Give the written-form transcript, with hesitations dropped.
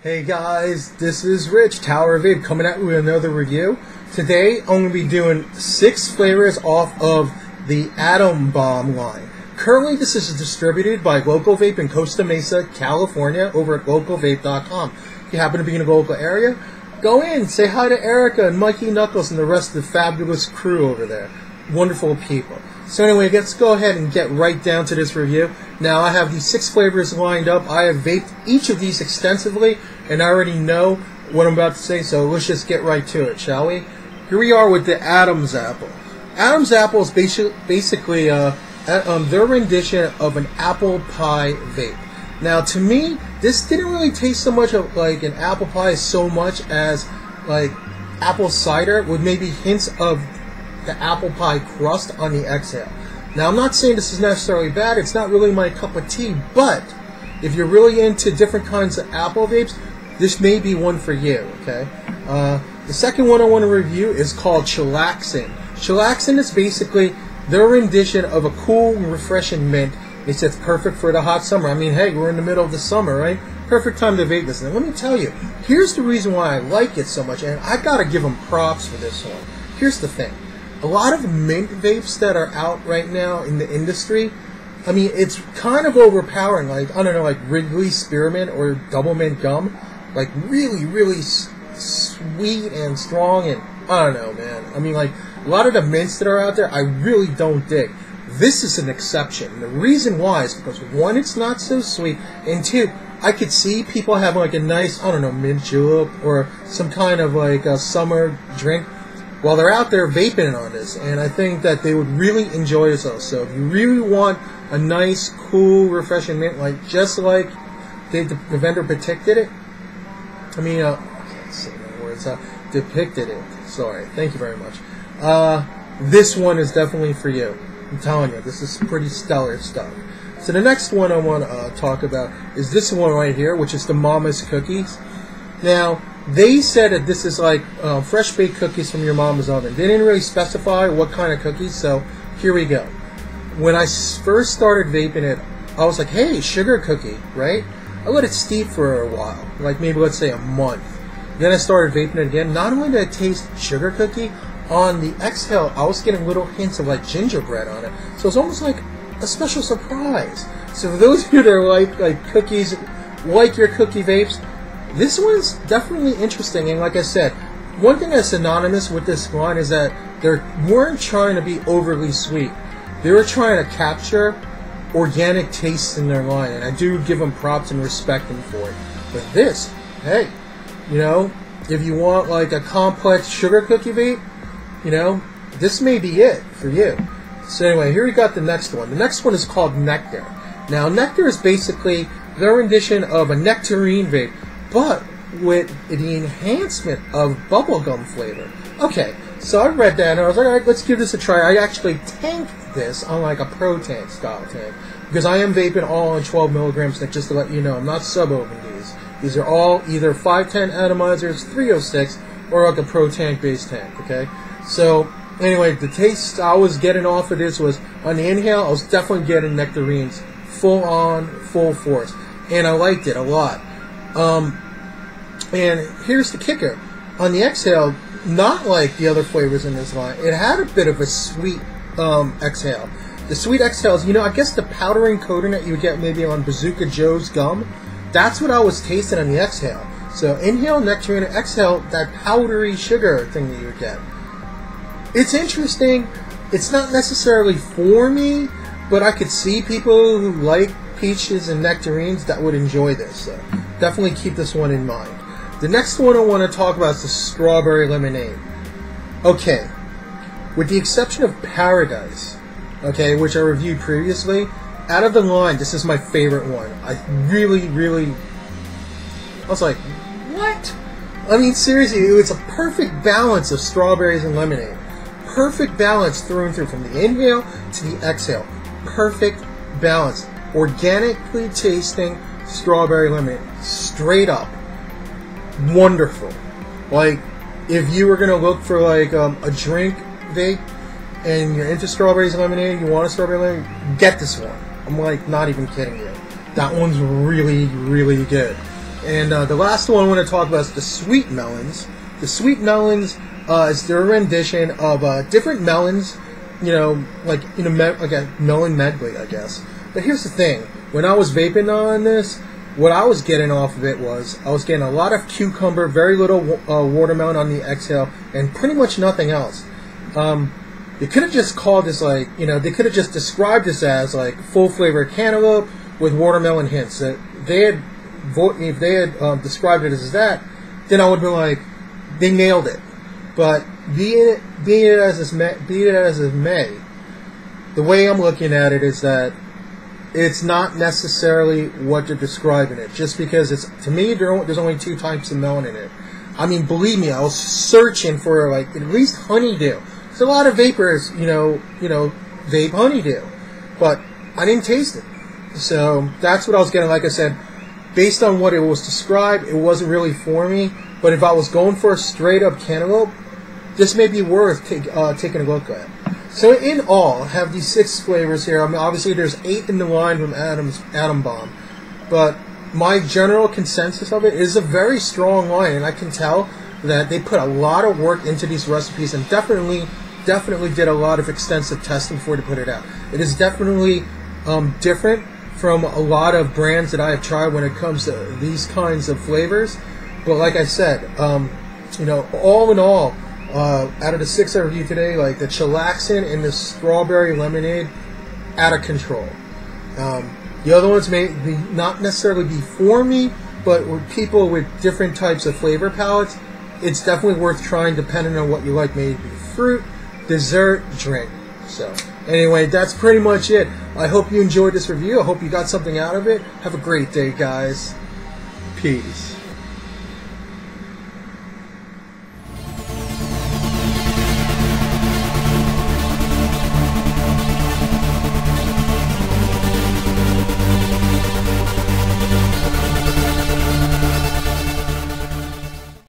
Hey guys, this is Rich, Tower of Vape, coming at you with another review. Today I'm going to be doing 6 flavors off of the Atom Bomb line. Currently this is distributed by Local Vape in Costa Mesa, California, over at localvape.com. If you happen to be in a local area, go in, say hi to Erika and Mikey Knuckles and the rest of the fabulous crew over there. Wonderful people. So anyway, let's go ahead and get right down to this review. Now I have these 6 flavors lined up. I have vaped each of these extensively, and I already know what I'm about to say, so let's just get right to it, shall we? Here we are with the Adam's Apple. Adam's Apple is basically their rendition of an apple pie vape. Now to me, this didn't really taste so much of like an apple pie so much as like apple cider with maybe hints of the apple pie crust on the exhale. Now I'm not saying this is necessarily bad, it's not really my cup of tea, but if you're really into different kinds of apple vapes, this may be one for you, okay? The second one I want to review is called Chillaxin. Chillaxin is basically their rendition of a cool, refreshing mint. It's just perfect for the hot summer. I mean, hey, we're in the middle of the summer, right? Perfect time to vape this. And let me tell you, here's the reason why I like it so much, and I gotta give them props for this one. Here's the thing. A lot of mint vapes that are out right now in the industry, I mean, it's kind of overpowering. Like, I don't know, like Wrigley Spearmint or Double Mint Gum. Like, really, really sweet and strong, and I don't know, man. I mean, like, a lot of the mints that are out there, I really don't dig. This is an exception. And the reason why is because, 1, it's not so sweet, and 2, I could see people having, like, a nice, I don't know, mint julep or some kind of, like, a summer drink while they're out there vaping on this, and I think that they would really enjoy themselves. So if you really want a nice, cool, refreshing mint, like just like the vendor depicted it, I mean, I can't say my words, depicted it, sorry, thank you very much. This one is definitely for you. I'm telling you, this is pretty stellar stuff. So the next one I want to talk about is this one right here, which is the Mama's Cookies. Now, they said that this is like fresh baked cookies from your mama's oven. They didn't really specify what kind of cookies, so here we go. When I first started vaping it, I was like, hey, sugar cookie, right? I let it steep for a while, like maybe let's say a month. Then I started vaping it again. Not only did it taste sugar cookie, on the exhale, I was getting little hints of like gingerbread on it. So it's almost like a special surprise. So for those of you that are like cookies, like your cookie vapes, this one's definitely interesting, and like I said, one thing that's synonymous with this line is that they weren't trying to be overly sweet. They were trying to capture organic tastes in their line, and I do give them props and respect them for it. But this, hey, you know, if you want like a complex sugar cookie vape, you know, this may be it for you. So anyway, here we got the next one. The next one is called Nectar. Now, Nectar is basically their rendition of a nectarine vape, but with the enhancement of bubblegum flavor. Okay, so I read that and I was like, alright, let's give this a try. I actually tanked this on like a pro tank style tank, because I am vaping all on 12 milligrams, just to let you know, I'm not sub-opening these. These are all either 510 atomizers, 306, or like a pro tank base tank, okay? So, anyway, the taste I was getting off of this was, on the inhale, I was definitely getting nectarines, full on, full force. And I liked it a lot. And here's the kicker. On the exhale, not like the other flavors in this line, it had a bit of a sweet exhale. The sweet exhales, you know, I guess the powdering coating that you would get maybe on Bazooka Joe's gum, that's what I was tasting on the exhale. So inhale nectarine, exhale that powdery sugar thing that you would get. It's interesting. It's not necessarily for me, but I could see people who like peaches and nectarines that would enjoy this. So definitely keep this one in mind. The next one I want to talk about is the strawberry lemonade. Okay, with the exception of Paradise, okay, which I reviewed previously, out of the line, this is my favorite one. I was like, what? I mean, seriously, it's a perfect balance of strawberries and lemonade. Perfect balance through and through, from the inhale to the exhale. Perfect balance. Organically tasting strawberry lemonade. Straight up. Wonderful. Like, if you were going to look for like a drink vape and you're into strawberries and lemonade, you want a strawberry lemonade, get this one. I'm like not even kidding you. That one's really, really good. And the last one I want to talk about is the sweet melons. The sweet melons is their rendition of different melons, you know, like a melon medley, I guess. But here's the thing: when I was vaping on this, what I was getting off of it was I was getting a lot of cucumber, very little watermelon on the exhale, and pretty much nothing else. They could have just called this like, you know, they could have just described this as like full flavor cantaloupe with watermelon hints. That they had, if they had described it as that, then I would be like, they nailed it. But be it as it may, the way I'm looking at it is that it's not necessarily what they're describing it. Just because it's, to me, there's only 2 types of melon in it. I mean, believe me, I was searching for like at least honeydew. There's a lot of vapors, you know, vape honeydew, but I didn't taste it. So that's what I was getting. Like I said, based on what it was described, it wasn't really for me. But if I was going for a straight up cantaloupe, this may be worth taking a look at. So in all, I have these 6 flavors here. I mean, obviously there's 8 in the line from Atom Bomb, but my general consensus of it is a very strong line, and I can tell that they put a lot of work into these recipes and definitely did a lot of extensive testing before they put it out. It is definitely different from a lot of brands that I have tried when it comes to these kinds of flavors. But like I said, you know, all in all, out of the 6 I reviewed today, like the chillaxin and the strawberry lemonade, out of control. The other ones may not necessarily be for me, but with people with different types of flavor palettes, it's definitely worth trying depending on what you like, maybe fruit, dessert, drink. So anyway, that's pretty much it. I hope you enjoyed this review. I hope you got something out of it. Have a great day, guys. Peace.